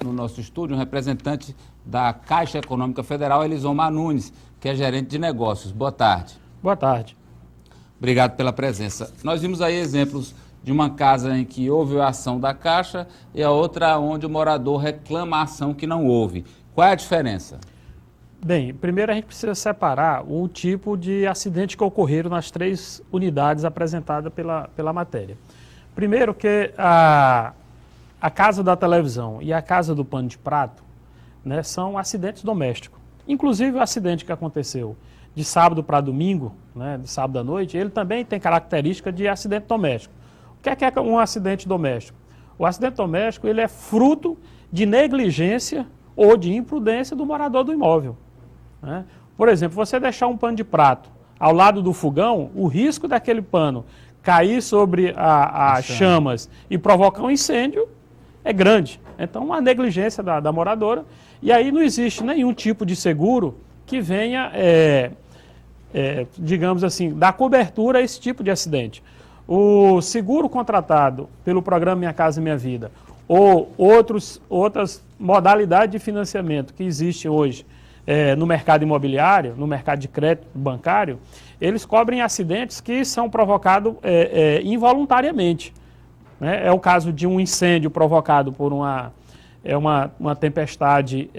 no nosso estúdio um representante da Caixa Econômica Federal, Elisomar Nunes, que é gerente de negócios. Boa tarde. Boa tarde. Obrigado pela presença. Nós vimos aí exemplos de uma casa em que houve a ação da Caixa e a outra onde o morador reclama a ação que não houve. Qual é a diferença? Bem, primeiro a gente precisa separar o tipo de acidente que ocorreram nas 3 unidades apresentadas pela matéria. Primeiro que a casa da televisão e a casa do pano de prato, né, são acidentes domésticos. Inclusive o acidente que aconteceu de sábado para domingo, né, de sábado à noite, ele também tem característica de acidente doméstico. O que é um acidente doméstico? O acidente doméstico ele é fruto de negligência ou de imprudência do morador do imóvel. Né? Por exemplo, você deixar um pano de prato ao lado do fogão, o risco daquele pano cair sobre as chamas e provocar um incêndio é grande. Então, a negligência da moradora, e aí não existe nenhum tipo de seguro que venha, digamos assim, dar cobertura a esse tipo de acidente. O seguro contratado pelo programa Minha Casa Minha Vida ou outras modalidades de financiamento que existem hoje no mercado imobiliário, no mercado de crédito bancário, eles cobrem acidentes que são provocados involuntariamente. Né? É o caso de um incêndio provocado por uma tempestade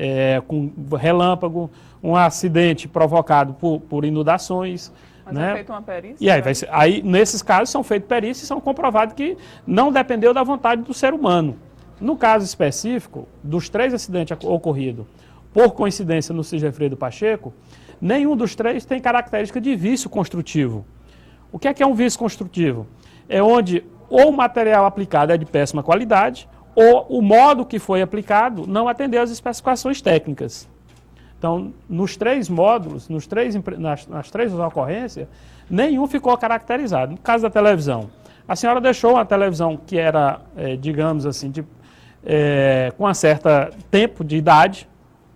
com relâmpago, um acidente provocado por inundações. Mas né? é feita uma perícia? E aí, nesses casos, são feitas perícias e são comprovados que não dependeu da vontade do ser humano. No caso específico, dos 3 acidentes ocorridos, por coincidência no Sigefredo Pacheco, nenhum dos 3 tem característica de vício construtivo. O que é um vício construtivo? É onde ou o material aplicado é de péssima qualidade, ou o modo que foi aplicado não atendeu às especificações técnicas. Então, nos 3 módulos, nas 3 ocorrências, nenhum ficou caracterizado. No caso da televisão, a senhora deixou uma televisão que era, digamos assim, com um certo tempo de idade.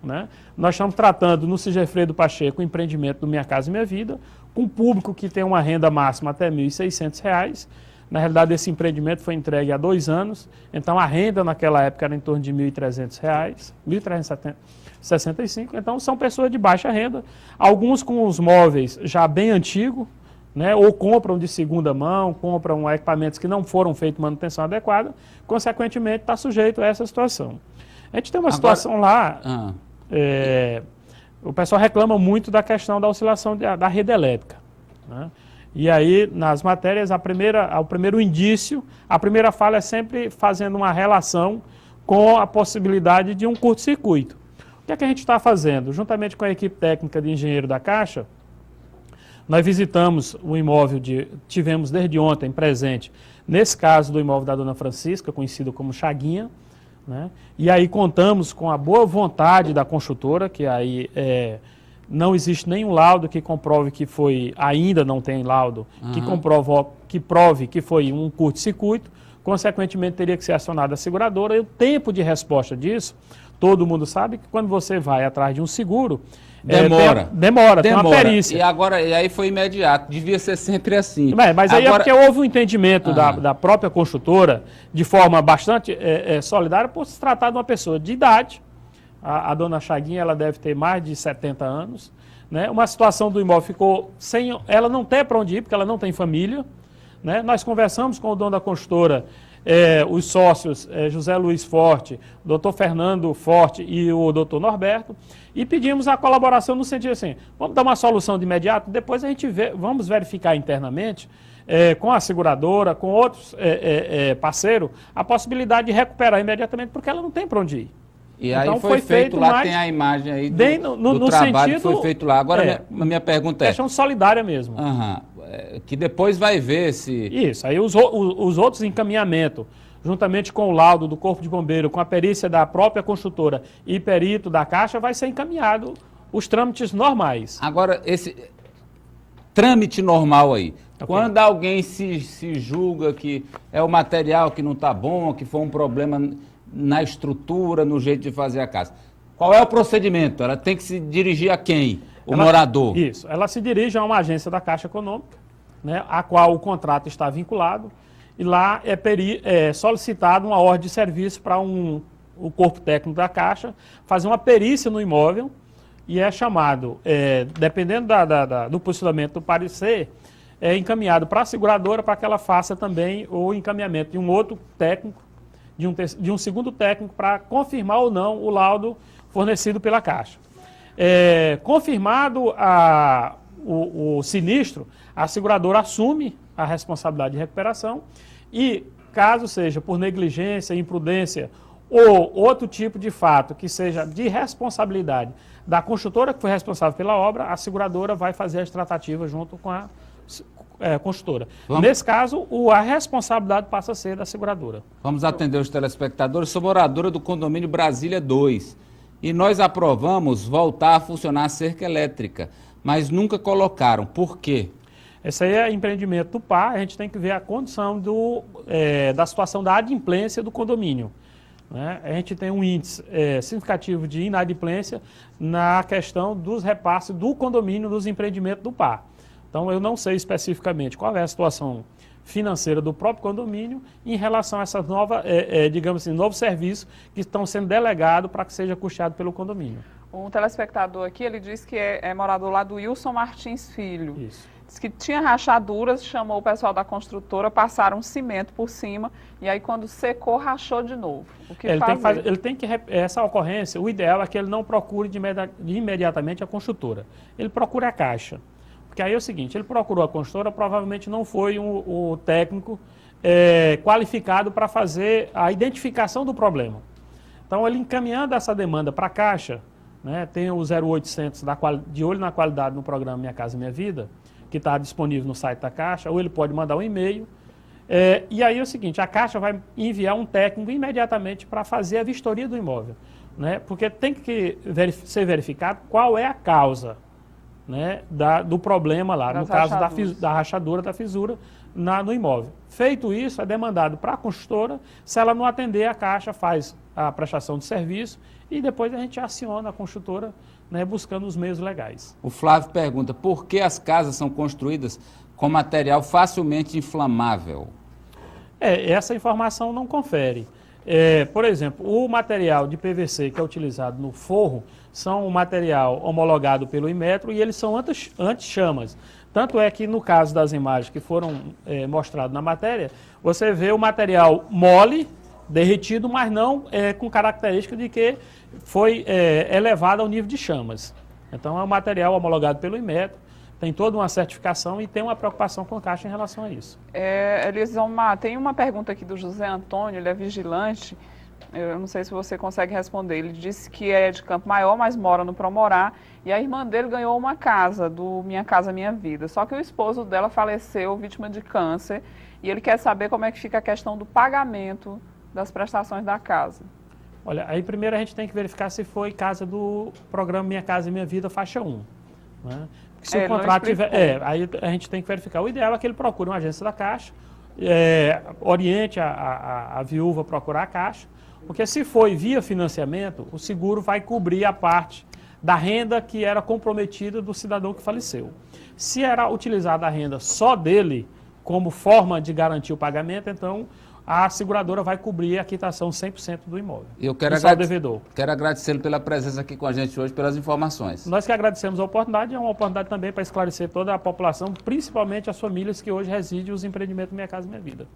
Né? Nós estamos tratando no Sigefredo Pacheco o empreendimento do Minha Casa Minha Vida, com público que tem uma renda máxima até R$ 1.600. Na realidade, esse empreendimento foi entregue há 2 anos, então a renda naquela época era em torno de R$ 1.300, R$ 1.365. Então são pessoas de baixa renda, alguns com os móveis já bem antigos, né? Ou compram de segunda mão, compram equipamentos que não foram feitos manutenção adequada, consequentemente está sujeito a essa situação. A gente tem uma situação lá, o pessoal reclama muito da questão da oscilação da rede elétrica. Né? E aí, nas matérias, o primeiro indício, a primeira fala é sempre fazendo uma relação com a possibilidade de um curto-circuito. O que é que a gente está fazendo? Juntamente com a equipe técnica de engenheiro da Caixa, nós visitamos o imóvel, tivemos desde ontem presente, nesse caso do imóvel da dona Francisca, conhecido como Chaguinha, né? E aí contamos com a boa vontade da construtora, que aí não existe nenhum laudo que comprove que foi, ainda não tem laudo, que prove que foi um curto-circuito, consequentemente teria que ser acionada a seguradora, e o tempo de resposta disso, todo mundo sabe que quando você vai atrás de um seguro, demora, tem uma perícia. E aí foi imediato, devia ser sempre assim. Mas aí agora... é porque houve um entendimento da própria construtora, de forma bastante solidária, por se tratar de uma pessoa de idade. A dona Chaguinha, ela deve ter mais de 70 anos. Né? Uma situação do imóvel ficou sem ela não ter para onde ir, porque ela não tem família. Né? Nós conversamos com o dono da construtora, os sócios José Luiz Forte, doutor Fernando Forte e o doutor Norberto, e pedimos a colaboração no sentido assim, vamos dar uma solução de imediato, depois a gente vamos verificar internamente, com a seguradora, com outros parceiros, a possibilidade de recuperar imediatamente, porque ela não tem para onde ir. E então, aí foi feito lá, tem a imagem aí do trabalho que foi feito lá. Agora, a minha pergunta é... questão solidária mesmo. Que depois vai ver se... Isso, aí os outros encaminhamentos, juntamente com o laudo do Corpo de Bombeiro, com a perícia da própria construtora e perito da Caixa, vai ser encaminhado os trâmites normais. Agora, esse trâmite normal aí, quando alguém se julga que é o material que não está bom, que foi um problema na estrutura, no jeito de fazer a casa, qual é o procedimento? Ela tem que se dirigir a quem? Morador? Isso, ela se dirige a uma agência da Caixa Econômica, né, a qual o contrato está vinculado, e lá é solicitado uma ordem de serviço para um o corpo técnico da Caixa fazer uma perícia no imóvel e é chamado, dependendo do posicionamento do parecer, é encaminhado para a seguradora para que ela faça também o encaminhamento de um outro técnico, de um segundo técnico, para confirmar ou não o laudo fornecido pela Caixa. Confirmado o sinistro, a seguradora assume a responsabilidade de recuperação e, caso seja por negligência, imprudência ou outro tipo de fato que seja de responsabilidade da construtora que foi responsável pela obra, a seguradora vai fazer as tratativas junto com a construtora. Nesse caso, a responsabilidade passa a ser da seguradora. Vamos atender os telespectadores. Sou moradora do condomínio Brasília 2 e nós aprovamos voltar a funcionar a cerca elétrica, mas nunca colocaram. Por quê? Esse aí é empreendimento do PAR, a gente tem que ver a condição da situação da adimplência do condomínio. Né? A gente tem um índice significativo de inadimplência na questão dos repasses do condomínio dos empreendimentos do PAR. Então, eu não sei especificamente qual é a situação financeira do próprio condomínio em relação a essas novas, digamos assim, novos serviços que estão sendo delegados para que seja custeado pelo condomínio. Um telespectador aqui, ele disse que é morador lá do Wilson Martins Filho. Isso. Diz que tinha rachaduras, chamou o pessoal da construtora, passaram um cimento por cima e aí quando secou, rachou de novo. O que fazer? Essa ocorrência, o ideal é que ele não procure imediatamente a construtora. Ele procura a Caixa. Porque aí é o seguinte, ele procurou a construtora, provavelmente não foi o técnico qualificado para fazer a identificação do problema. Então, ele encaminhando essa demanda para a Caixa, né, tem o 0800 de olho na qualidade no programa Minha Casa Minha Vida, que está disponível no site da Caixa, ou ele pode mandar um e-mail. E aí é o seguinte, a Caixa vai enviar um técnico imediatamente para fazer a vistoria do imóvel. Né, porque tem que ser verificado qual é a causa, né, do problema lá, no caso da rachadura, da fisura no imóvel. Feito isso, é demandado para a construtora, se ela não atender, a Caixa faz a prestação de serviço e depois a gente aciona a construtora, né, buscando os meios legais. O Flávio pergunta, por que as casas são construídas com material facilmente inflamável? Essa informação não confere. Por exemplo, o material de PVC que é utilizado no forro são um material homologado pelo Inmetro e eles são anti-chamas. Tanto é que no caso das imagens que foram mostradas na matéria, você vê o material mole, derretido, mas não com característica de que foi elevado ao nível de chamas. Então é um material homologado pelo Inmetro, tem toda uma certificação e tem uma preocupação com a Caixa em relação a isso. Elisomar, tem uma pergunta aqui do José Antônio, ele é vigilante, eu não sei se você consegue responder. Ele disse que é de Campo Maior, mas mora no Promorá, e a irmã dele ganhou uma casa, do Minha Casa Minha Vida. Só que o esposo dela faleceu, vítima de câncer, e ele quer saber como é que fica a questão do pagamento das prestações da casa. Olha, aí primeiro a gente tem que verificar se foi casa do programa Minha Casa Minha Vida, faixa 1. Né? Se o contrato tiver, aí a gente tem que verificar. O ideal é que ele procure uma agência da Caixa, oriente a viúva a procurar a Caixa, porque se foi via financiamento, o seguro vai cobrir a parte da renda que era comprometida do cidadão que faleceu. Se era utilizada a renda só dele como forma de garantir o pagamento, então a seguradora vai cobrir a quitação 100% do imóvel. Eu quero agradecê-lo pela presença aqui com a gente hoje, pelas informações. Nós que agradecemos a oportunidade, é uma oportunidade também para esclarecer toda a população, principalmente as famílias que hoje residem os empreendimentos Minha Casa Minha Vida.